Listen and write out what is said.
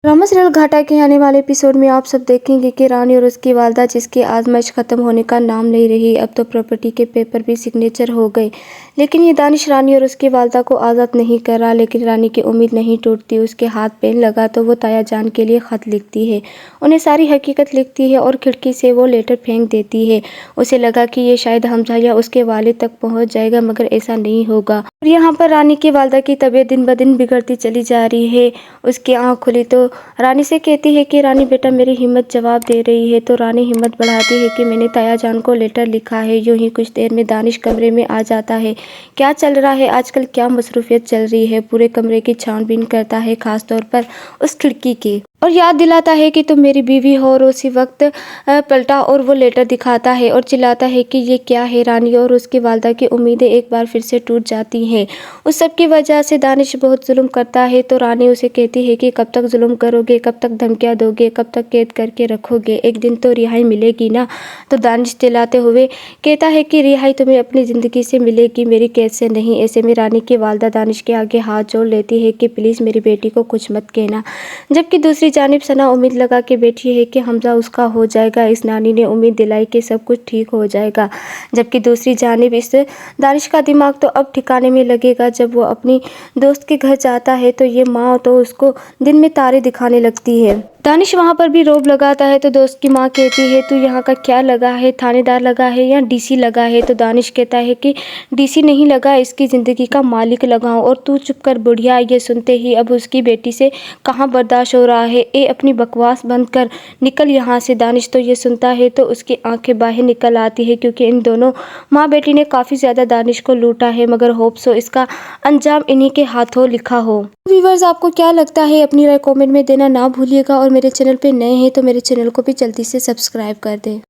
Drama serial घाटा के आने वाले एपिसोड में आप सब देखेंगे कि रानी और उसकी वालदा जिसकी आजमाइश खत्म होने का नाम नहीं रही, अब तो प्रॉपर्टी के पेपर भी सिग्नेचर हो गए। लेकिन ये दानिश रानी और उसकी वालदा को आज़ाद नहीं कर रहा। लेकिन रानी की उम्मीद नहीं टूटती। उसके हाथ पेन लगा तो वो ताया जान के लिए ख़त लिखती है, उन्हें सारी हकीकत लिखती है और खिड़की से वो लेटर फेंक देती है। उसे लगा कि ये शायद हमजा या उसके वालिद तक पहुँच जाएगा, मगर ऐसा नहीं होगा। और यहाँ पर रानी की वालदा की तबीयत दिन ब दिन बिगड़ती चली जा रही है। उसकी आँख खुली तो रानी से कहती है कि रानी बेटा, मेरी हिम्मत जवाब दे रही है। तो रानी हिम्मत बढ़ाती है कि मैंने ताया जान को लेटर लिखा है। यूं ही कुछ देर में दानिश कमरे में आ जाता है। क्या चल रहा है आजकल, क्या मसरूफियत चल रही है, पूरे कमरे की छानबीन करता है, खास तौर पर उस खिड़की की, और याद दिलाता है कि तुम मेरी बीवी हो। और उसी वक्त पलटा और वो लेटर दिखाता है और चिल्लाता है कि ये क्या है। रानी और उसकी वालदा की उम्मीदें एक बार फिर से टूट जाती हैं। उस सब की वजह से दानिश बहुत जुल्म करता है। तो रानी उसे कहती है कि कब तक जुल्म करोगे, कब तक धमकियाँ दोगे, कब तक कैद करके रखोगे, एक दिन तो रिहाई मिलेगी ना। तो दानिश चिल्लाते हुए कहता है कि रिहाई तुम्हें अपनी ज़िंदगी से मिलेगी, मेरी कैद से नहीं। ऐसे में रानी की वालदा दानिश के आगे हाथ जोड़ लेती है कि प्लीज़ मेरी बेटी को कुछ मत कहना। जबकि दूसरी जानिब सना उम्मीद लगा के बैठी है कि हमजा उसका हो जाएगा। इस नानी ने उम्मीद दिलाई कि सब कुछ ठीक हो जाएगा। जबकि दूसरी जानिब इस दानिश का दिमाग तो अब ठिकाने में लगेगा। जब वो अपनी दोस्त के घर जाता है तो ये माँ तो उसको दिन में तारे दिखाने लगती है। दानिश वहाँ पर भी रोब लगाता है तो दोस्त की माँ कहती है, तू यहाँ का क्या लगा है, थानेदार लगा है या डीसी लगा है। तो दानिश कहता है कि डीसी नहीं लगा, इसकी ज़िंदगी का मालिक लगा हूँ। और तू चुप कर बुढ़िया। ये सुनते ही अब उसकी बेटी से कहाँ बर्दाश्त हो रहा है। ए अपनी बकवास बंद कर, निकल यहाँ से। दानिश तो ये सुनता है तो उसकी आंखें बाहर निकल आती है, क्योंकि इन दोनों माँ बेटी ने काफ़ी ज़्यादा दानिश को लूटा है, मगर होप सो इसका अंजाम इन्हीं के हाथों लिखा हो। व्यूवर्स, आपको क्या लगता है, अपनी राय कमेंट में देना ना भूलिएगा। और मेरे चैनल पे नए हैं तो मेरे चैनल को भी जल्दी से सब्सक्राइब कर दें।